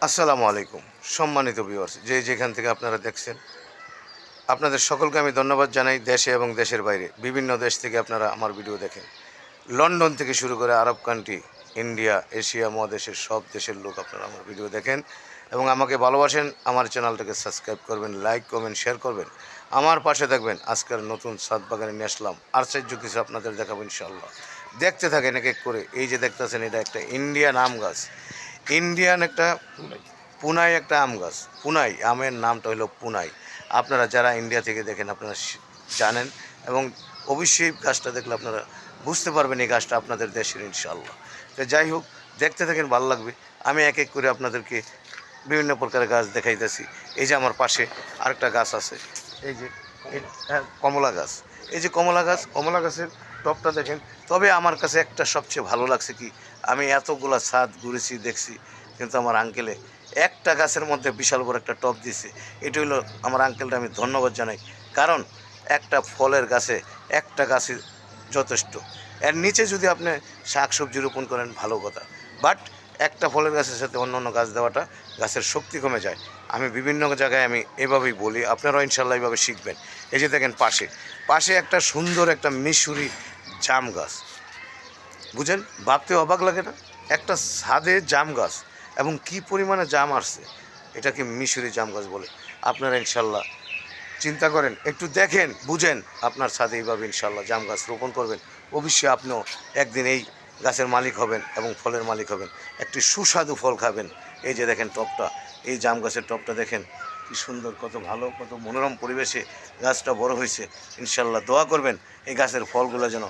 আসসালামু আলাইকুম সম্মানিত ভিউয়ার্স, যে যেখান থেকে আপনারা দেখছেন আপনাদের সকলকে আমি ধন্যবাদ জানাই। দেশে এবং দেশের বাইরে বিভিন্ন দেশ থেকে আপনারা আমার ভিডিও দেখেন। লন্ডন থেকে শুরু করে আরব কান্ট্রি, ইন্ডিয়া, এশিয়া মহাদেশের সব দেশের লোক আপনারা আমার ভিডিও দেখেন এবং আমাকে ভালোবাসেন। আমার চ্যানেলটাকে সাবস্ক্রাইব করবেন, লাইক কমেন্ট শেয়ার করবেন, আমার পাশে থাকবেন। আজকের নতুন ছাদ বাগানে নিয়ে আসলাম, আশ্চর্য কিছু আপনাদের দেখাবো ইনশাআল্লাহ। দেখতে থাকেন এক এক করে। এই যে দেখতেছেন, এটা একটা ইন্ডিয়ান আম গাছ, ইন্ডিয়ান একটা পুনাই একটা আম গাছ। পুনাই আমের নামটা হলো পুনাই। আপনারা যারা ইন্ডিয়া থেকে দেখেন আপনারা জানেন এবং অবশ্যই গাছটা দেখলে আপনারা বুঝতে পারবেন এই গাছটা আপনাদের দেশের ইনশাআল্লাহ। তো যাই হোক, দেখতে থাকেন, ভালো লাগবে। আমি এক এক করে আপনাদেরকে বিভিন্ন প্রকারের গাছ দেখাইতেছি। এই যে আমার পাশে আরেকটা গাছ আছে, এই যে কমলা গাছ। এই যে কমলা গাছ, কমলা গাছের টপটা দেখেন। তবে আমার কাছে একটা সবচেয়ে ভালো লাগছে কি, আমি এতগুলা ছাদ ঘুরেছি দেখছি, কিন্তু আমার আঙ্কেলে একটা গাছের মধ্যে বিশাল বড় একটা টব দিয়েছে। এটা হলো আমার আঙ্কেলটা আমি ধন্যবাদ জানাই। কারণ একটা ফলের গাছে একটা গাছে যথেষ্ট। এর নিচে যদি আপনি শাক সবজি রোপণ করেন ভালো কথা, বাট একটা ফলের গাছের সাথে অন্য অন্য গাছ দেওয়াটা গাছের শক্তি কমে যায়। আমি বিভিন্ন জায়গায় আমি এভাবেই বলি, আপনারাও ইনশাল্লাহ এইভাবে শিখবেন। এই যে দেখেন পাশে পাশে একটা সুন্দর একটা মিশরি জাম গাছ। বুঝেন, ভাবতে অবাক লাগে না? একটা ছাদে জাম গাছ এবং কি পরিমাণে জাম আসছে, এটাকে মিশরি জাম গাছ বলে। আপনারা ইনশাল্লাহ চিন্তা করেন, একটু দেখেন, বুঝেন, আপনার ছাদে এইভাবে ইনশাল্লাহ জাম গাছ রোপণ করবেন। অবশ্যই আপনিও একদিন এই গাছের মালিক হবেন এবং ফলের মালিক হবেন, একটি সুস্বাদু ফল খাবেন। এই যে দেখেন টবটা, এই জাম গাছের টবটা দেখেন কি সুন্দর, কত ভালো, কত মনোরম পরিবেশে গাছটা বড় হয়েছে। ইনশাল্লাহ দোয়া করবেন এই গাছের ফলগুলো যেন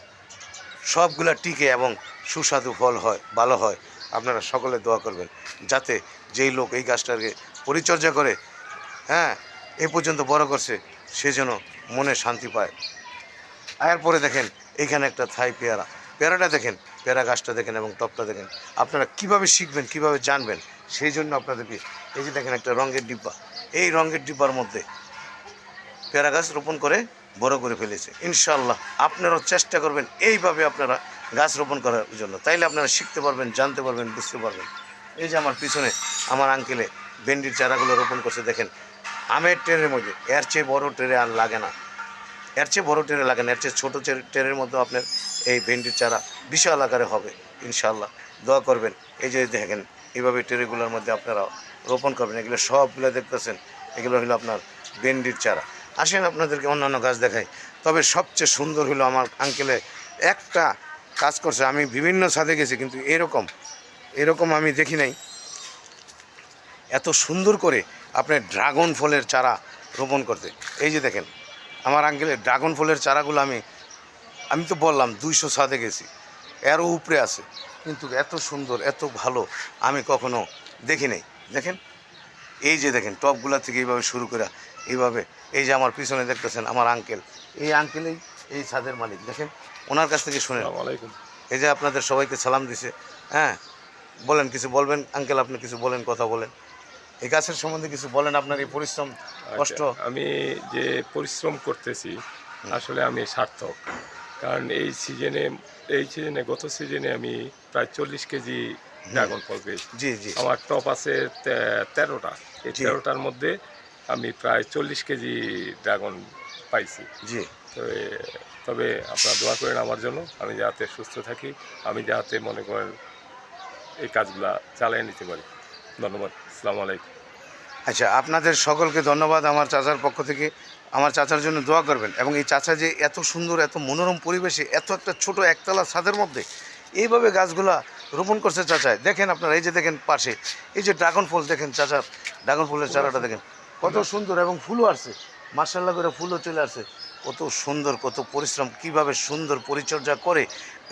সবগুলা টিকে এবং সুস্বাদু ফল হয়, ভালো হয়। আপনারা সকলে দোয়া করবেন যাতে যেই লোক এই গাছটাকে পরিচর্যা করে, হ্যাঁ, এ পর্যন্ত বড় করছে, সে যেন মনে শান্তি পায়। এরপরে দেখেন এইখানে একটা থাই পেয়ারা, পেয়ারাটা দেখেন, পেয়ারা গাছটা দেখেন এবং টপটা দেখেন। আপনারা কিভাবে শিখবেন, কিভাবে জানবেন, সেই জন্য আপনাদেরকে এই যে দেখেন একটা রঙের ডিব্বা, এই রঙের ডিব্বার মধ্যে পেয়ারা গাছ রোপণ করে বড় করে ফেলেছে। ইনশাআল্লাহ আপনারাও চেষ্টা করবেন এইভাবে আপনারা গাছ রোপণ করার জন্য, তাইলে আপনারা শিখতে পারবেন, জানতে পারবেন, বুঝতে পারবেন। এই যে আমার পিছনে আমার আঙ্কেলে ভেন্ডির চারাগুলো রোপণ করছে দেখেন, আমের ট্রেনের মধ্যে। এর চেয়ে বড় ট্রে আর লাগে না, এর চেয়ে বড় ট্রে লাগে না, এর চেয়ে ছোটো ট্রেনের মধ্যে আপনার এই ভেন্ডির চারা বিশাল আকারে হবে ইনশাআল্লাহ। দোয়া করবেন। এই যে দেখেন এইভাবে ট্রেগুলোর মধ্যে আপনারা রোপণ করবেন। এগুলো সবগুলো দেখতেছেন, এগুলো হলো আপনার ভেন্ডির চারা। আসেন আপনাদেরকে অন্যান্য গাছ দেখাই। তবে সবচেয়ে সুন্দর হলো আমার আঙ্কেলে একটা কাজ করছে। আমি বিভিন্ন ছাদে গেছি কিন্তু এরকম আমি দেখি নাই, এত সুন্দর করে আপনার ড্রাগন ফলের চারা রোপণ করতে। এই যে দেখেন আমার আঙ্কেলের ড্রাগন ফলের চারাগুলো আমি তো বললাম 200 ছাদে গেছি, এরও উপরে আছে, কিন্তু এত সুন্দর এত ভালো আমি কখনো দেখি নাই। দেখেন এই যে দেখেন টপগুলা থেকে এইভাবে শুরু করে এইভাবে। এই যে আমার পিছনে দেখতেছেন আমার আঙ্কেল, এই আঙ্কেলেই এই ছাদের মালিক। দেখেন ওনার কাছ থেকে শুনেন। আসসালামু আলাইকুম। এই যে আপনাদের সবাইকে সালাম দিছে। হ্যাঁ, বলেন, কিছু বলবেন আঙ্কেল, আপনি কিছু বলেন, কথা বলেন, এই গাছের সম্বন্ধে কিছু বলেন, আপনার এই পরিশ্রম আচ্ছা, কষ্ট। আমি যে পরিশ্রম করতেছি আসলে আমি সার্থক। কারণ এই সিজনে গত সিজনে আমি প্রায় 40 কেজি ড্রাগন ফল পেয়েছি। জি জি আমার টপ আছে 13টা। এই জি 13টার মধ্যে আমি প্রায় 40 কেজি ড্রাগন পাইছি। জি। তো তবে আপনারা দোয়া করেন আমার জন্য, আমি যাতে সুস্থ থাকি, আমি যাতে মনে করেন এই কাজগুলা চালিয়ে নিতে পারি। ধন্যবাদ। আসসালামু আলাইকুম। আচ্ছা, আপনাদের সকলকে ধন্যবাদ আমার চাচার পক্ষ থেকে। আমার চাচার জন্য দোয়া করবেন এবং এই চাচা যে এত সুন্দর এত মনোরম পরিবেশে এত একটা ছোট একতলা ছাদের মধ্যে এইভাবে গাছগুলা রোপণ করছে চাচায়। দেখেন আপনারা, এই যে দেখেন পাশে এই যে ড্রাগন ফল দেখেন, চাচার ড্রাগন ফলের চারাটা দেখেন কত সুন্দর এবং ফুলও আসছে, মার্শাল্লাহ করে ফুলও চলে আসছে। কত সুন্দর, কত পরিশ্রম, কিভাবে সুন্দর পরিচর্যা করে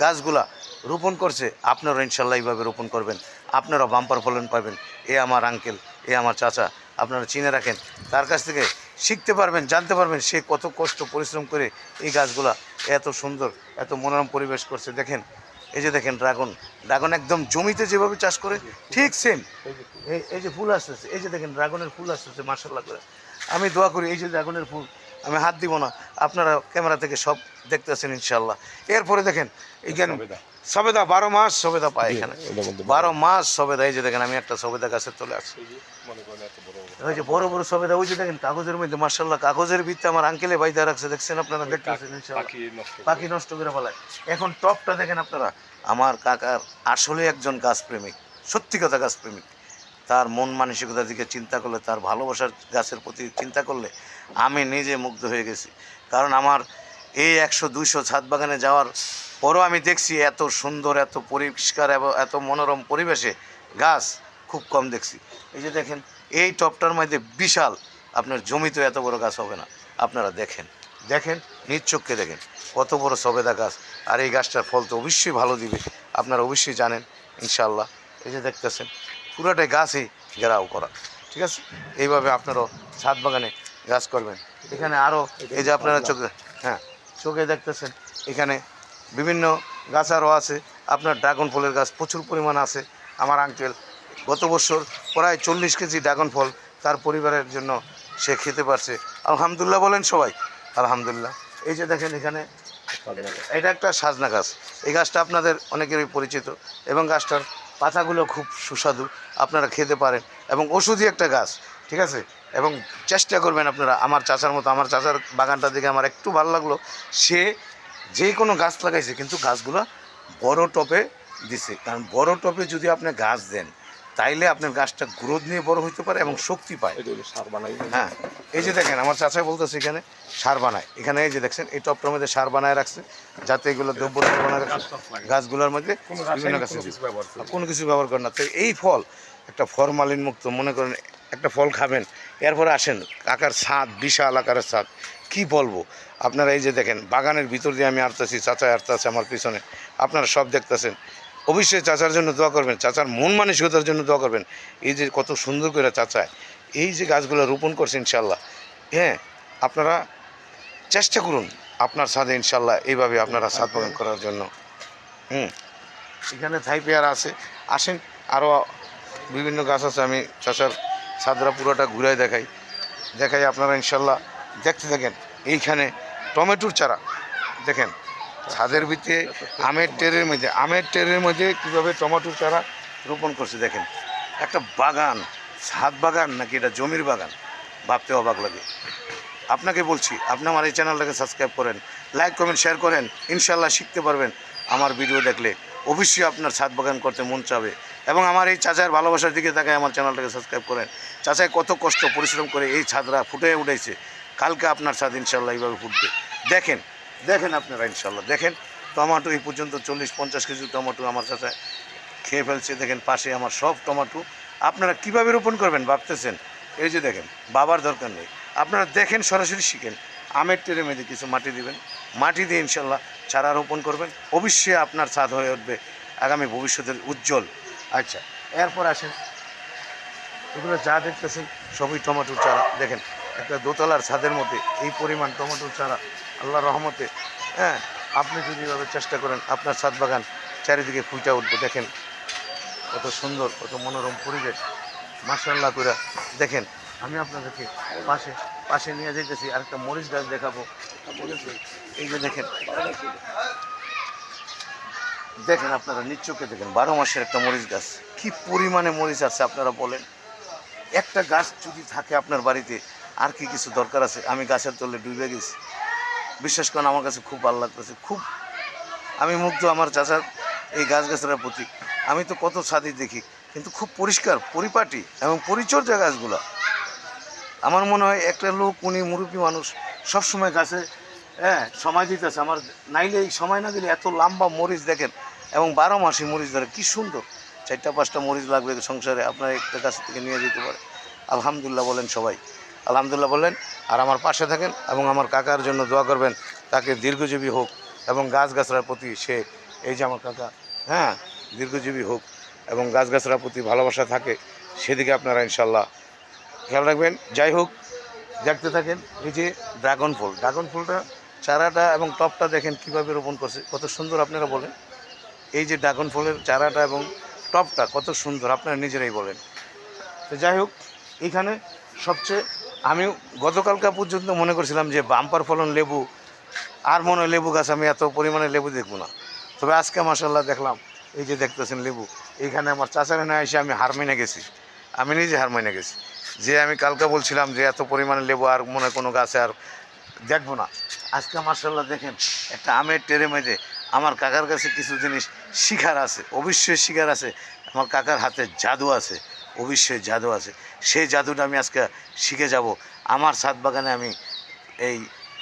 গাছগুলা রোপণ করছে। আপনারা ইনশাল্লাহ এইভাবে রোপণ করবেন, আপনারা বাম্পার ফলন পাবেন। এ আমার আঙ্কেল, এ আমার চাচা, আপনারা চিনে রাখেন, তার কাছ থেকে শিখতে পারবেন, জানতে পারবেন সে কত কষ্ট পরিশ্রম করে এই গাছগুলা এত সুন্দর এত মনোরম পরিবেশ করছে। দেখেন এই যে দেখেন ড্রাগন একদম জমিতে যেভাবে চাষ করে ঠিক সেম। এই যে ফুল আসতেছে, এই যে দেখেন ড্রাগনের ফুল আসতেছে মার্শাল্লাহ করে। আমি দোয়া করি এই যে ড্রাগনের ফুল আমি হাত দিব না, আপনারা ক্যামেরা থেকে সব দেখতেছেন ইনশাল্লাহ। এরপরে দেখেন এইখানে সবেদা। সবেদা 12 মাস সবেদা পায় এখানে, এটার মধ্যে 12 মাস সবেদা। এই যে দেখেন আমি একটা সবেদা গাছে চলে আসছি, এই যে মনে করেন এত বড় বড় ওই যে বড় বড় সবেদা, ওই যে দেখেন কাগজের মধ্যে মার্শাল্লাহ, কাগজের ভিত্তি আমার আঙ্কেলে বাইদা রাখছে, দেখছেন আপনারা, দেখতেছেন ইনশাল্লাহ। পাখি নষ্ট করে। পাখি নষ্ট করে ফেলায়। এখন টপটা দেখেন আপনারা, আমার কাকার আসলে একজন গাছপ্রেমিক, সত্যি কথা গাছপ্রেমিক। তার মন মানসিকতার দিকে চিন্তা করলে, তার ভালোবাসার গাছের প্রতি চিন্তা করলে আমি নিজে মুগ্ধ হয়ে গেছি। কারণ আমার এই 100-200 ছাদ বাগানে যাওয়ার পরও আমি দেখছি এত সুন্দর, এত পরিষ্কার এবং এত মনোরম পরিবেশে গাছ খুব কম দেখছি। এই যে দেখেন এই টপটার মধ্যে বিশাল, আপনার জমিতে এত বড় গাছ হবে না। আপনারা দেখেন, দেখেন নিজ চোখকে দেখেন কত বড় সবেদা গাছ। আর এই গাছটার ফল তো অবশ্যই ভালো দিবে, আপনারা অবশ্যই জানেন ইনশাল্লাহ। এই যে দেখতেছেন পুরাটাই গাছই ঘেরাও করা, ঠিক আছে। এইভাবে আপনারাও ছাদ বাগানে গাছ করবেন। এখানে আরও এই যে আপনারা চোখে, হ্যাঁ চোখে দেখতেছেন এখানে বিভিন্ন গাছ আরও আছে। আপনার ড্রাগন ফলের গাছ প্রচুর পরিমাণ আছে। আমার আঙ্কেল গত বছর প্রায় 40 কেজি ড্রাগন ফল তার পরিবারের জন্য সে খেতে পারছে, আলহামদুলিল্লাহ বলেন সবাই, আলহামদুলিল্লাহ। এই যে দেখেন এখানে এটা একটা সাজনা গাছ, এই গাছটা আপনাদের অনেকেরই পরিচিত এবং গাছটার পাতাগুলো খুব সুস্বাদু, আপনারা খেতে পারেন এবং ওষুধি একটা গাছ, ঠিক আছে। এবং চেষ্টা করবেন আপনারা আমার চাচার মতো। আমার চাচার বাগানটা দেখে আমার একটু ভালো লাগলো, সে যে কোনো গাছ লাগাইছে কিন্তু গাছগুলো বড় টপে দিছে। কারণ বড় টপে যদি আপনি গাছ দেন তাইলে আপনার গাছটা গ্রোথ নিয়ে বড় হইতে পারে এবং শক্তি পায়। এটা হলো সার বানাই। হ্যাঁ এই যে দেখেন আমার চাচাই বলতেছে এখানে সার বানায়, এখানে এই যে দেখছেন এই টপটার মধ্যে সার বানায় রাখছে যাতে এগুলো দ্রব্য বানায় রাখছে গাছগুলোর মধ্যে বিভিন্ন গাছে কোনো কিছু ব্যবহার করে না। তো এই ফল একটা ফরমালিন মুক্ত, মনে করেন একটা ফল খাবেন। এরপরে আসেন কাকার ছাদ, বিশাল আকারের ছাদ, কি বলবো। আপনারা এই যে দেখেন বাগানের ভিতর দিয়ে আমি আসতেছি, চাচা আসতেছে আমার পিছনে, আপনারা সব দেখতেছেন। অবশ্যই চাচার জন্য দোয়া করবেন, চাচার মন মানসিকতার জন্য দোয়া করবেন। এই যে কত সুন্দর করে চাচায় এই যে গাছগুলো রোপণ করছে ইনশাল্লাহ, হ্যাঁ আপনারা চেষ্টা করুন আপনার ছাদে ইনশাল্লাহ এইভাবে আপনারা ছাদ বাগান করার জন্য। এখানে থাই পেয়ারা আছে, আসেন আরও বিভিন্ন গাছ আছে। আমি চাচার ছাদরা পুরোটা ঘুরাই দেখাই আপনারা ইনশাল্লাহ দেখতে থাকেন। এইখানে টমেটোর চারা দেখেন, ছাদের ভিতরে আমের টেরের মধ্যে কীভাবে টমেটোর চারা রোপণ করছে দেখেন। একটা বাগান, ছাদ বাগান নাকি এটা জমির বাগান, ভাবতে অবাক লাগে। আপনাকে বলছি আপনি আমার এই চ্যানেলটাকে সাবস্ক্রাইব করেন, লাইক কমেন্ট শেয়ার করেন, ইনশাল্লাহ শিখতে পারবেন। আমার ভিডিও দেখলে অবশ্যই আপনার ছাদ বাগান করতে মন চাবে। এবং আমার এই চাচার ভালোবাসার দিকে তাকায় আমার চ্যানেলটাকে সাবস্ক্রাইব করেন। চাচায় কত কষ্ট পরিশ্রম করে এই ছাদরা ফুটে উঠেছে, কালকে আপনার ছাদ ইনশাল্লাহ এইভাবে ফুটবে। দেখেন দেখেন আপনারা ইনশাল্লাহ দেখেন। টমেটো এই পর্যন্ত 40-50 কেজি টমেটো আমার চাচায় খেয়ে ফেলছে। দেখেন পাশে আমার সব টমেটো। আপনারা কীভাবে রোপণ করবেন ভাবতেছেন, এই যে দেখেন বাবার দরকার নেই, আপনারা দেখেন সরাসরি শিখেন। আমের টেরে মেঝে কিছু মাটি দিবেন, মাটি দিয়ে ইনশাল্লাহ চারা রোপণ করবেন, অবশ্যই আপনার ছাদ হয়ে উঠবে আগামী ভবিষ্যতের উজ্জ্বল। আচ্ছা এরপর আসেন, এগুলো যা দেখতেছেন সবই টমেটোর চারা। দেখেন একটা দোতলার ছাদের মধ্যে এই পরিমাণ টমেটোর চারা, আল্লাহর রহমতে। হ্যাঁ আপনি যদি এভাবে চেষ্টা করেন আপনার ছাদ বাগান চারিদিকে ফুটে উঠবে। দেখেন কত সুন্দর, কত মনোরম পরিবেশ, মাশাআল্লাহ করে। দেখেন আমি আপনাদেরকে পাশে নিয়ে যেতেছি, আরেকটা মরিচ গাছ দেখাবো। এই যে দেখেন দেখেন আপনারা নিজ চোখে দেখেন 12 মাসের একটা মরিচ গাছ, কি পরিমাণে মরিচ আছে আপনারা বলেন। একটা গাছ যদি থাকে আপনার বাড়িতে আর কি কিছু দরকার আছে। আমি গাছের তলে ডুবে গেছি, বিশ্বাস করেন আমার কাছে খুব ভালো লাগতেছে, খুব আমি মুগ্ধ আমার চাচার এই গাছগাছার প্রতি। আমি তো কত ছাদি দেখি কিন্তু খুব পরিষ্কার পরিপাটি এবং পরিচর্যা গাছগুলা। আমার মনে হয় একটা লোক, উনি মুরব্বী মানুষ, সবসময় গাছে সময় দিতেছে। আমার নাইলে এই সময় না দিলে এত লম্বা মরিচ দেখেন, এবং 12 মাসে মরিচ ধরে, কী সুন্দর। 4-5টা মরিচ লাগবে সংসারে, আপনার একটা গাছ থেকে নিয়ে যেতে পারে। আলহামদুলিল্লাহ বলেন সবাই, আলহামদুলিল্লাহ বলেন। আর আমার পাশে থাকেন এবং আমার কাকার জন্য দোয়া করবেন, তাকে দীর্ঘজীবী হোক এবং গাছগাছড়ার প্রতি সে, এই যে আমার কাকা, হ্যাঁ দীর্ঘজীবী হোক এবং গাছগাছড়ার প্রতি ভালোবাসা থাকে, সেদিকে আপনারা ইনশাল্লাহ খেয়াল রাখবেন। যাই হোক দেখতে থাকেন। এই যে ড্রাগন ফুলটা চারাটা এবং টপটা দেখেন কিভাবে রোপণ করছে, কত সুন্দর আপনারা বলেন। এই যে ড্রাগন ফলের চারাটা এবং টপটা কত সুন্দর, আপনারা নিজেরাই বলেন। তো যাই হোক, এইখানে সবচেয়ে আমি গতকালকা পর্যন্ত মনে করছিলাম যে বাম্পার ফলন লেবু, আর মনে হয় লেবু গাছ আমি এত পরিমাণে লেবু দেখবো না। তবে আজকে মাসাল্লাহ দেখলাম, এই যে দেখতেছেন লেবু, এইখানে আমার চাচারে না এসে আমি হার মেনে গেছি, আমি নিজে হার মেনে গেছি যে আমি কালকে বলছিলাম যে এত পরিমাণে লেবু আর মনে হয় কোনো গাছে আর দেখবো না। আজকে মার্শাল্লাহ দেখেন একটা আমের টেরে মেঝে আমার কাকার কাছে কিছু জিনিস শিখার আছে, অবশ্যই শিখার আছে। আমার কাকার হাতে জাদু আছে, অবশ্যই জাদু আছে। সেই জাদুটা আমি আজকে শিখে যাব আমার ছাদ বাগানে। আমি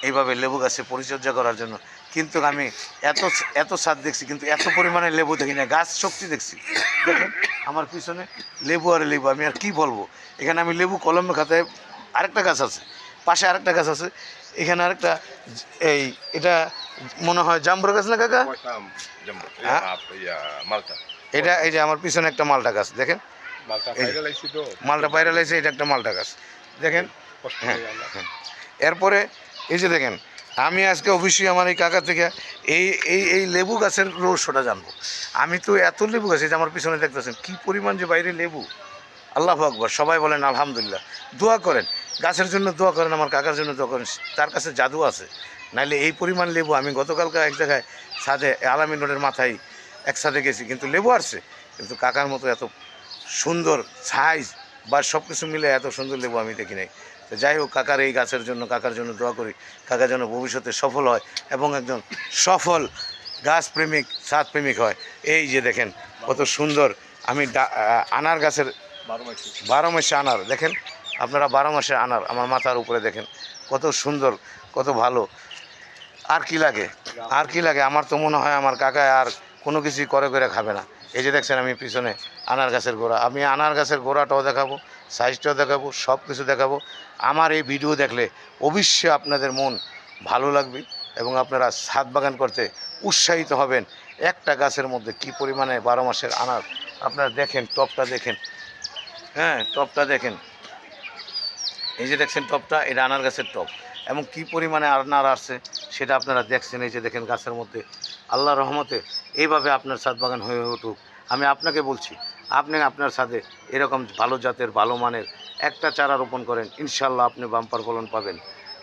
এইভাবে লেবু গাছে পরিচর্যা করার জন্য, কিন্তু আমি এত এত ছাদ দেখছি কিন্তু এত পরিমাণে লেবু দেখি না, গাছ শক্তি দেখছি। দেখেন আমার পিছনে লেবু আর লেবু, আমি আর কি বলবো। এখানে আমি লেবু কলমে খাতায়, আরেকটা গাছ আছে পাশে, আরেকটা গাছ আছে এখানে আরেকটা, এটা মনে হয় জাম্বুরা গাছ না কাকা? হ্যাঁ, মালটা এই যে আমার পিছনে একটা মালটা গাছ দেখেন, এই যে মালটা পায়রা লাইছে, এটা একটা মালটা গাছ দেখেন। হ্যাঁ হ্যাঁ, এরপরে এই যে দেখেন, আমি আজকে অবশ্যই আমার এই কাকা থেকে এই এই এই লেবু গাছের রহস্যটা জানবো। আমি তো এত লেবু গাছ, এই যে আমার পিছনে দেখতেছেন কী পরিমাণ যে বাইরে লেবু, আল্লাহু আকবার, সবাই বলেন আলহামদুলিল্লাহ। দোয়া করেন গাছের জন্য, দোয়া করেন আমার কাকার জন্য দোয়া করেন, তার কাছে জাদু আছে। নাইলে এই পরিমাণ লেবু, আমি গতকালকে এক জায়গায় ছাদে আলামিন রোডের মাথায় এক ছাদে গেছি, কিন্তু লেবু আসছে, কিন্তু কাকার মতো এত সুন্দর সাইজ বা সব কিছু মিলে এত সুন্দর লেবু আমি দেখি নাই। তো যাই হোক, কাকার এই গাছের জন্য, কাকার জন্য দোয়া করি, কাকা যেন ভবিষ্যতে সফল হয় এবং একজন সফল গাছপ্রেমিক, ছাদ প্রেমিক হয়। এই যে দেখেন কত সুন্দর, আমি আনার গাছের 12 মাসে আনার দেখেন, আপনারা 12 মাসে আনার আমার মাথার উপরে দেখেন কত সুন্দর, কত ভালো। আর কি লাগে, আর কি লাগে? আমার তো মনে হয় আমার কাকা আর কোনো কিছুই করে করে খাবে না। এই যে দেখছেন আমি পিছনে আনার গাছের গোড়া, আমি আনার গাছের গোড়াটাও দেখাবো, সাইজটাও দেখাবো, সব কিছু দেখাবো। আমার এই ভিডিও দেখলে অবশ্যই আপনাদের মন ভালো লাগবে এবং আপনারা ছাদ বাগান করতে উৎসাহিত হবেন। একটা গাছের মধ্যে কি পরিমাণে 12 মাসের আনার, আপনারা দেখেন, টপটা দেখেন, হ্যাঁ টপটা দেখেন, এই যে দেখছেন টপটা, এটা আনার গাছের টপ, এবং কি পরিমাণে আনার আসছে সেটা আপনারা দেখছেন। এই যে দেখেন গাছের মধ্যে, আল্লাহর রহমতে এইভাবে আপনার ছাদ বাগান হয়ে উঠুক। আমি আপনাকে বলছি, আপনি আপনার ছাদে এরকম ভালো জাতের, ভালো মানের একটা চারা রোপণ করেন, ইনশাল্লাহ আপনি বাম্পার ফলন পাবেন।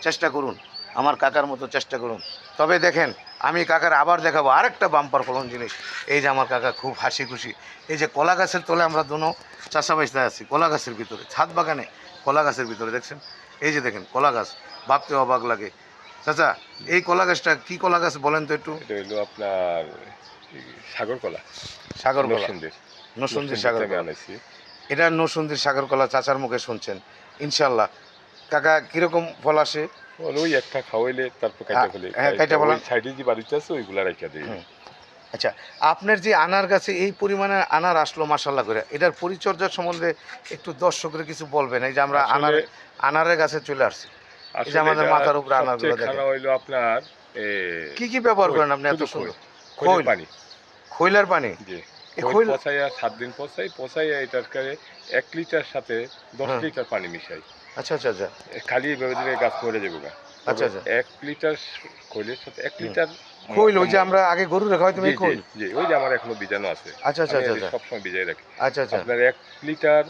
চেষ্টা করুন, আমার কাকার মতো চেষ্টা করুন। তবে দেখেন, আমি কাকার আবার দেখাবো আরেকটা বাম্পার ফলন জিনিস। এই যে আমার কাকা খুব হাসি খুশি, এই যে কলা গাছের তলে আমরা দোনো চাষাবাসতে আছি, কলা গাছের ভিতরে, ছাদ বাগানে কলা গাছের ভিতরে দেখছেন, এই যে দেখেন কলা গাছ, ভাবতে অবাক লাগে। চাচা, এই কলা গাছটা কি কলা গাছ বলেন তো একটু? এটা হলো আপনার সাগর কলা, সাগর কলা, নরসিংদীর নরসিংদীর সাগর থেকে কলা। আনাইছি। এটা নরসিংদীর সাগর কলা, চাচার মুখে শুনছেন। ইনশাল্লাহ কাকা কীরকম ফল আসে? ওই একটা খাওয়াইলে তারপর কাইটা ফেলে, হ্যাঁ, কাইটা ফেলান। ওই সাইডে যে বাড়িটা আছে ওইগুলা রাখা দিই। আচ্ছা, আপনার যে আনার গাছে এই পরিমাণে আনার আসলো মাশাল্লাহ করে, এটার পরিচর্যার সম্বন্ধে একটু দর্শকের কিছু বলবেন। এই যে আমরা আনারের গাছে চলে আসছি, এই যে আমাদের মাথার উপরে আনারগুলো দেখেন, হইলো আপনার কি কি ব্যবহার করেন আপনি এত সুন্দর? খৈল পানি, খৈলার পানি, জি এই খৈল খৈল, পচাইয়া 7 দিন পচাইয়া এটার 1 লিটার সাথে 10 হ্যাঁ। লিটার পানি মিশাই। আচ্ছা আচ্ছা আচ্ছা খালি এভাবে দিলে গাছ মরে যাবে না। আচ্ছা আচ্ছা, 1 লিটার খৈলের সাথে 1 লিটার খৈল, ওই যে আমরা আগে গরু রেখা হয়, তুমি খৈল। জি ওই যে আমার এখনো বীজাণু আছে, আচ্ছা আচ্ছা আচ্ছা, সবসময় ভিজাই রাখি। আচ্ছা আচ্ছা, আপনার 1 লিটার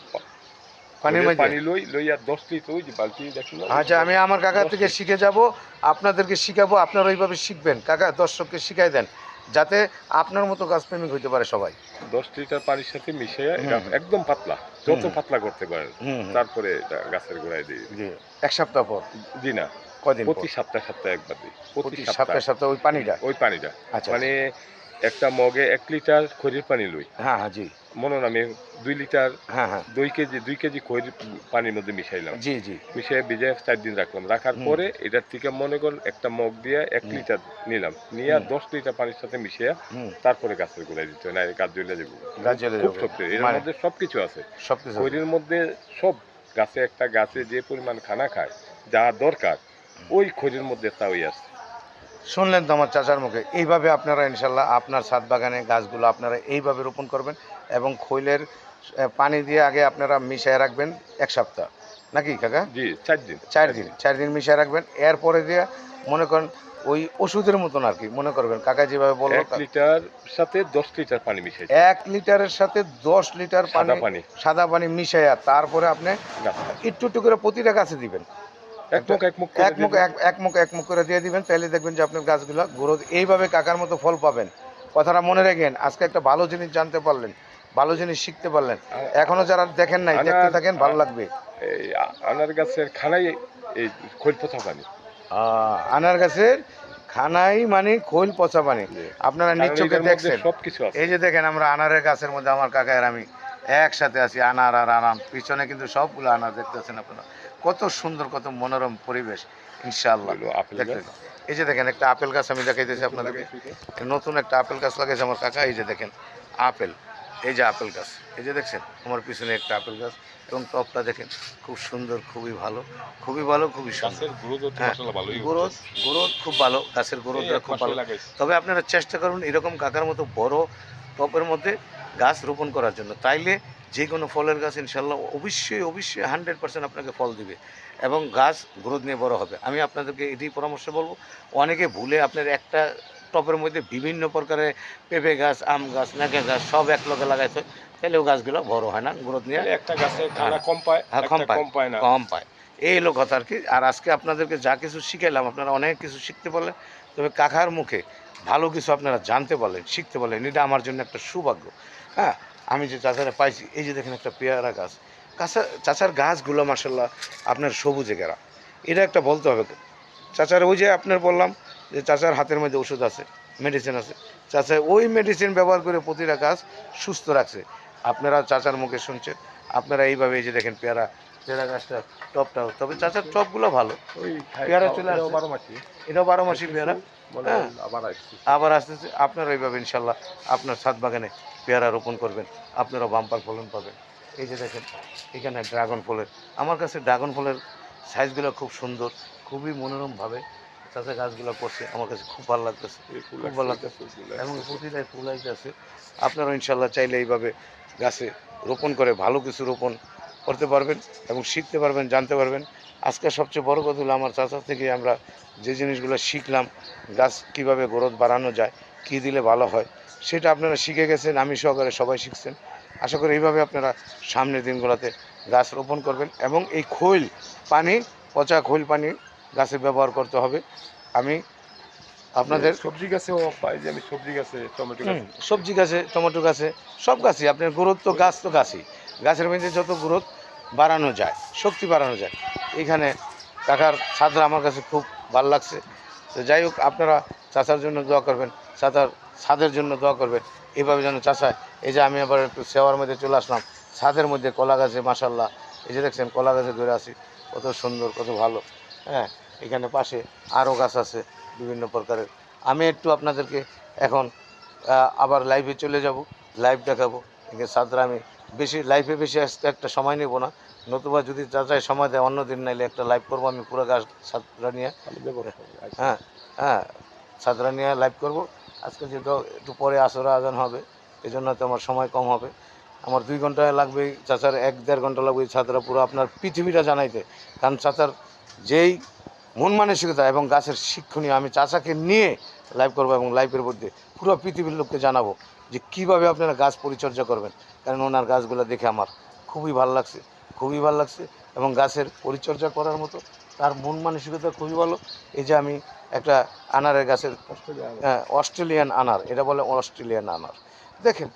পানির মধ্যে পানি লইয়া 10 লিটার ওই যে বালতি দেখুন। আচ্ছা, আমি আমার কাকার থেকে শিখে যাব, আপনাদেরকে শিখাবো, আপনারা ওইভাবে শিখবেন। কাকা দর্শককে শিখাই দেন যাতে আপনার মতো গাছপ্রেমিক হইতে পারে সবাই। 10 লিটার পানির সাথে মিশিয়ে এটা একদম পাতলা, যত পাতলা করতে পারেন, তারপরে এটা গাছের গোড়ায় দিই। জি, এক সপ্তাহ পর? জি না, কয়দিন? প্রতি সপ্তাহে একবার দিই। প্রতি সপ্তাহে ওই পানিটা? ওই পানিটা আচ্ছা, মানে একটা মগে 1 লিটার খৈরের পানি লই। হ্যাঁ হ্যাঁ, জি, মনে না আমি 2 লিটার, হ্যাঁ হ্যাঁ, 2 কেজি খৈরের পানির মধ্যে মিশাইলাম। জি জি, মিশিয়ে ভিজিয়ে 4 দিন রাখলাম। রাখার পরে এটার থেকে মনে করেন একটা মগ দিয়ে 1 লিটার নিলাম, নিয়ে 10 লিটার পানির সাথে মিশিয়ে তারপরে গাছের গোড়ায় দিতে হয়, না গাছ জ্বলে যাবে। খুব শক্তি, এর মধ্যে সবকিছু আছে। খৈরের মধ্যে সব গাছে, একটা গাছে যে পরিমাণ খানা খায়, যা দরকার ওই খৈরের মধ্যে তাই আছে। শুনলেন তো আমার চাচার মুখে। এইভাবে আপনারা ইনশাল্লাহ আপনার ছাদ বাগানে গাছগুলো আপনারা এইভাবে রোপণ করবেন এবং খৈলের পানি দিয়ে আগে আপনারা মিশিয়ে রাখবেন 1 সপ্তাহ, নাকি কাকা? জি 4 দিন, 4 দিন, 4 দিন মিশিয়ে রাখবেন। এরপরে দিয়ে মনে করেন ওই ওষুধের মতন আর কি মনে করবেন, কাকা যেভাবে বললো। 1 লিটার সাথে 10 লিটার পানি মিশাই 1 লিটারের সাথে 10 লিটার সাদা পানি, পানি সাদা পানি মিশাইয়া তারপরে আপনি গাছে একটু একটু করে প্রতিটা গাছে দিবেন। এক মুখ এক মুখ করে এক মুখ এক মুখ করে দিয়ে দিবেন, তাহলে দেখবেন যে আপনার গাছগুলো গ্রোথ এইভাবে কাকার মতো ফল পাবেন। কথাটা মনে রাখেন, আজকে একটা ভালো জিনিস জানতে পারলেন, ভালো জিনিস শিখতে পারলেন। এখনো যারা দেখেন নাই, দেখতে থাকেন, ভালো লাগবে। এই আনার গাছের খানাই এই খৈল পচা পানি। আনার গাছের খানাই মানে খৈল পচা পানি। আপনারা কারণ নিশ্চয়ই এটার মধ্যে দেখছেন, সবকিছু আছে। এই যে দেখেন আমরা আনারের গাছের মধ্যে আমার কাকা আর আমি একসাথে আছি, আনার আর আনার, পিছনে কিন্তু সবগুলো আনার দেখতেছেন আপনারা। কত সুন্দর, কত মনোরম পরিবেশ ইনশাআল্লাহ। হলো আপেল দেখতে গাছ। এই যে দেখেন একটা আপেল গাছ আমি দেখাইতেছি আপনাদেরকে, নতুন একটা আপেল গাছ লাগাইছে আমার কাকা। এই যে দেখেন আপেল, এই যে আপেল গাছ, এই যে দেখছেন আমার পিছনে একটা আপেল গাছ, এবং টপটা দেখেন খুব সুন্দর, খুবই ভালো, খুবই ভালো, খুবই সুন্দর। গাছের গ্রোথ হচ্ছে হ্যাঁ, মাশাআল্লাহ ভালোই গ্রোথ হচ্ছে। গ্রোথ খুব ভালো, গাছের গ্রোথটা এক খুব মাসে ভালো। লাগাইছি। তবে আপনারা চেষ্টা করুন এরকম কাকার মতো বড় টবের মধ্যে গাছ রোপণ করার জন্য, তাইলে যে কোনো ফলের গাছ ইনশাল্লাহ অবশ্যই অবশ্যই 100% আপনাকে ফল দিবে এবং গাছ গ্রোথ নিয়ে বড় হবে। আমি আপনাদেরকে এটাই পরামর্শ বলবো, অনেকে ভুলে আপনার একটা টবের মধ্যে বিভিন্ন প্রকারের পেঁপে গাছ, আম গাছ, নাকে গাছ সব এক লগে লাগাইতে, তাহলেও গাছগুলো বড় হয় না, গ্রোথ নিয়ে তাহলে একটা গাছে খানা কম পায়, হ্যাঁ, একটা কম পায় না। কম পায়। এই হলো কথা আর কি। আর আজকে আপনাদেরকে যা কিছু শিখাইলাম, আপনারা অনেক কিছু শিখতে পারলেন, তবে কাকার মুখে ভালো কিছু আপনারা জানতে পারলেন, শিখতে পারলেন, এটা আমার জন্য একটা সৌভাগ্য। হ্যাঁ, আমি যে চাচারা পাইছি, এই যে দেখেন একটা পেয়ারা গাছ, চাচার গাছগুলো মার্শাল্লাহ আপনার সবুজে ঘেরা, এটা একটা বলতে হবে। চাচার ওই যে আপনার বললাম যে চাচার হাতের মধ্যে ওষুধ আছে, মেডিসিন আছে, চাচা ওই মেডিসিন ব্যবহার করে প্রতিটা গাছ সুস্থ রাখছে। আপনারা চাচার মুখে শুনছেন, আপনারা এইভাবে এই যে দেখেন পেয়ারা, পেয়ারা গাছটা টপটাও, তবে চাচার টপগুলো ভালো। ওই পেয়ারা চলে আসছে, 12 মাসি। এটাও 12 মাসি পেয়ারা। বলে হ্যাঁ, আবার আসছে। আবার আসতেছে। আপনারা এইভাবে ইনশাল্লাহ আপনার ছাদ বাগানে পেয়ারা রোপণ করবেন, আপনারাও বাম্পার ফলন পাবেন। এই যে দেখেন এখানে ড্রাগন ফলের, আমার কাছে ড্রাগন ফলের সাইজগুলো খুব সুন্দর, খুবই মনোরমভাবে চাচা গাছগুলো করছে, আমার কাছে খুব ভালো লাগতেছে, খুব ভালো লাগতেছে এবং প্রতিটাই ফুল আসতেছে। আপনারা ইনশাল্লাহ চাইলে এইভাবে গাছে রোপণ করে ভালো কিছু রোপণ করতে পারবেন এবং শিখতে পারবেন, জানতে পারবেন। আজকে সবচেয়ে বড় কথা হলো আমার চাচা থেকে আমরা যে জিনিসগুলো শিখলাম, গাছ কীভাবে গ্রোথ বাড়ানো যায়, কী দিলে ভালো হয়, সেটা আপনারা শিখে গেছেন, আমি সহকারে সবাই শিখছেন। আশা করি এইভাবে আপনারা সামনের দিনগুলোতে গাছ রোপণ করবেন এবং এই খৈল পানি, পচা খৈল পানি গাছে ব্যবহার করতে হবে। আমি আপনাদের সবজি গাছেও পাই, যে আমি সবজি গাছে টমেটো গাছে সবজি গাছে, টমেটো গাছে, সব গাছই আপনার গ্রোথ, তো গাছ তো গাছই, গাছের মধ্যে যত গ্রোথ বাড়ানো যায়, শক্তি বাড়ানো যায়। এখানে কাকার ছাদরা আমার কাছে খুব ভালো লাগছে। তো যাই হোক, আপনারা চাচার জন্য দোয়া করবেন, চাচার ছাদের জন্য দোয়া করবেন, এইভাবে যেন চাচা, এই যে আমি আবার একটু সেওয়ার মধ্যে চলে আসলাম, ছাদের মধ্যে কলা গাছে মাশাল্লাহ, এই যে দেখছেন কলা গাছে ধরে আছি, কত সুন্দর, কত ভালো। হ্যাঁ, এখানে পাশে আরও গাছ আছে বিভিন্ন প্রকারের। আমি একটু আপনাদেরকে এখন আবার লাইভে চলে যাব, লাইভ দেখাবো। এখানে ছাদরা আমি বেশি লাইভে বেশি আসতে একটা সময় নেব না, নতুবা যদি চাচাই সময় দেয় অন্য দিন নাইলে একটা লাইভ করবো আমি পুরো গাছ ছাদরা নিয়ে। হ্যাঁ, হ্যাঁ, ছাদরা নিয়ে লাইভ করব। আজকে যেহেতু একটু পরে আসরে আজান হবে, এই জন্য তো আমার সময় কম হবে, আমার 2 ঘন্টা লাগবে, চাচার 1-1.5 ঘন্টা লাগবে ছাদরা পুরো আপনার পৃথিবীটা জানাইতে। কারণ চাচার যেই মন মানসিকতা এবং গাছের শিক্ষণীয়, আমি চাচাকে নিয়ে লাইভ করবো এবং লাইভের মধ্যে পুরো পৃথিবীর লোককে জানাবো যে কীভাবে আপনারা গাছ পরিচর্যা করবেন। কারণ ওনার গাছগুলো দেখে আমার খুবই ভালো লাগছে, খুবই ভালো লাগছে এবং গাছের পরিচর্যা করার মতো তার মন মানসিকতা খুবই ভালো। এই যে আমি একটা আনারের গাছের, অস্ট্রেলিয়ান আনার, এটা বলে অস্ট্রেলিয়ান আনার, দেখেন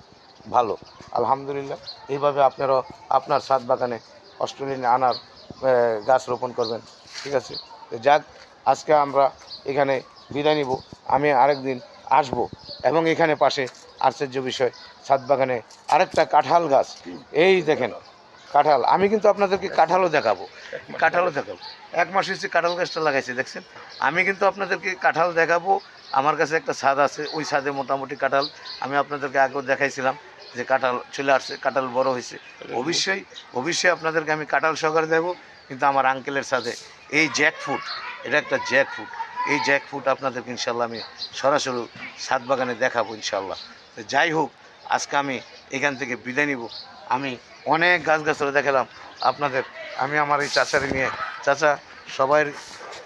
ভালো, আলহামদুলিল্লাহ। এইভাবে আপনারাও আপনার ছাদ বাগানে অস্ট্রেলিয়ান আনার গাছ রোপণ করবেন, ঠিক আছে। তো যাক, আজকে আমরা এখানে বিদায় নিব, আমি আরেকদিন আসব এবং এখানে পাশে আশ্চর্য বিষয় ছাদ বাগানে আরেকটা কাঁঠাল গাছ, এই দেখেন কাঁঠাল, আমি কিন্তু আপনাদেরকে কাঁঠালও দেখাবো, কাঁঠালও দেখাবো। 1 মাস হচ্ছে কাঁঠাল গাছটা লাগাইছে, দেখছেন। আমি কিন্তু আপনাদেরকে কাঁঠাল দেখাবো, আমার কাছে একটা ছাদ আছে, ওই ছাদে মোটামুটি কাঁঠাল আমি আপনাদেরকে আগেও দেখাইছিলাম যে কাঁঠাল চলে আসছে, কাঁঠাল বড় হয়েছে। অবশ্যই অবশ্যই আপনাদেরকে আমি কাঁঠাল সহকারে দেবো। কিন্তু আমার আঙ্কেলের ছাদে এই জ্যাকফ্রুট, এটা একটা জ্যাকফ্রুট, এই জ্যাকফ্রুট আপনাদেরকে ইনশাল্লাহ আমি সরাসরি ছাদ বাগানে দেখাবো ইনশাল্লাহ। তো যাই হোক, আজকে আমি এখান থেকে বিদায় নিব। আমি অনেক গাছগাছরা দেখালাম আপনাদের, আমি আমার এই চাচারে নিয়ে, চাচা সবাই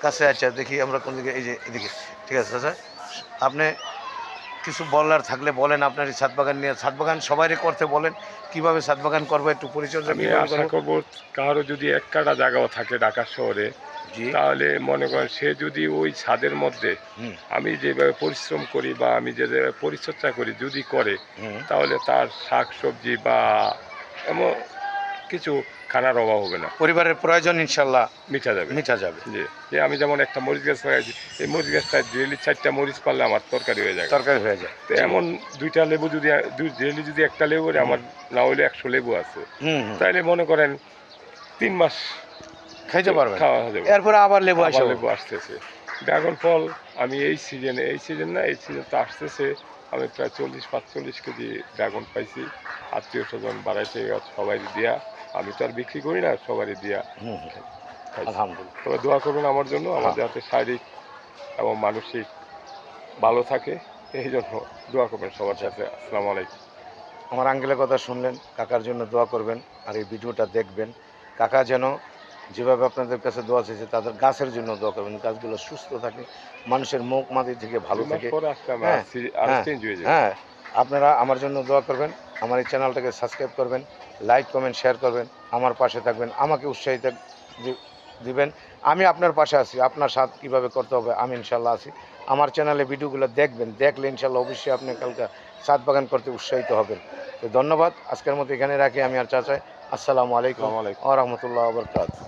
কাছে আচ্ছা দেখি আমরা কোন দিকে, এই যে এদিকে, ঠিক আছে চাচা, আপনি কিছু বলার থাকলে বলেন আপনার এই ছাদ বাগান নিয়ে। ছাদ বাগান সবাইকে করতে বলেন, কিভাবে ছাদ বাগান করবো, একটু পরিচর্যা আমি কীভাবে আশা করবো। করবো কারো যদি এক কাটা জায়গাও থাকে ঢাকা শহরে, জি। তাহলে মনে করেন সে যদি ওই ছাদের মধ্যে হুম আমি যেভাবে পরিশ্রম করি বা আমি যেভাবে পরিচর্যা করি যদি করে, হুম। তাহলে তার শাক সবজি বা এমন কিছু খানার অভাব হবে না, পরিবারের প্রয়োজন ইনশাল্লাহ মিটা যাবে। মিটা যাবে। জি, যে আমি যেমন একটা মরিচ গাছ লাগাইছি, এই মরিচ গাছটা ডেলি 4টা মরিচ পারলে আমার তরকারি হয়ে যায়। তরকারি হয়ে যায়। তো এমন 2টা লেবু যদি ডেলি যদি একটা লেবু হলে আমার না হলে 100 লেবু আছে, হুম হুম। তাইলে মনে করেন 3 মাস খাইতে পারবেন, খাওয়া যাবে। এরপরে আবার লেবু আবার আসবে। লেবু আসতেছে। ড্রাগন ফল আমি এই সিজনে, এই সিজন না, এই সিজন তো আসতেছে, আমি প্রায় 40-45 কেজি ড্রাগন পাইছি। আত্মীয় স্বজন বাড়াইতে সবাই দিয়া, আমি তো আর বিক্রি করি না, সবারই দিয়া হুম হুম। খাইছি। আলহামদুলিল্লাহ। তবে দোয়া করবেন আমার জন্য, আমার হ্যাঁ। যাতে শারীরিক এবং মানসিক ভালো থাকে, এই জন্য দোয়া করবেন সবার কাছে। আসসালামু আলাইকুম। আমার আঙ্কেলের কথা শুনলেন, কাকার জন্য দোয়া করবেন আর এই ভিডিওটা দেখবেন। কাকা যেন যেভাবে আপনাদের কাছে দোয়া চেয়েছে তাদের গাছের জন্য দোয়া করবেন, গাছগুলো সুস্থ থাকে, মানুষের মুখ মাটি থেকে ভালো 2 মাস থাকে। পরে আসলে আমি হ্যাঁ আরো হ্যাঁ চেঞ্জ হয়ে যাবে। হ্যাঁ, আপনারা আমার জন্য দোয়া করবেন, আমার এই চ্যানেলটাকে সাবস্ক্রাইব করবেন, লাইক কমেন্ট শেয়ার করবেন, আমার পাশে থাকবেন, আমাকে উৎসাহিত দিবেন। আমি আপনার পাশে আছি, আপনার সাথ কীভাবে করতে হবে আমি ইনশাল্লাহ আছি। আমার চ্যানেলে ভিডিওগুলো দেখবেন, দেখলে ইনশাল্লাহ অবশ্যই আপনি কালকে ছাদ বাগান করতে উৎসাহিত হবেন। তো ধন্যবাদ, আজকের মতো এখানে রাখি আমি আর চাচাই। আসসালামু আলাইকুম আসসালামু আলাইকুম। ওয়া রাহমাতুল্লাহি ওয়া বারাকাতুহু।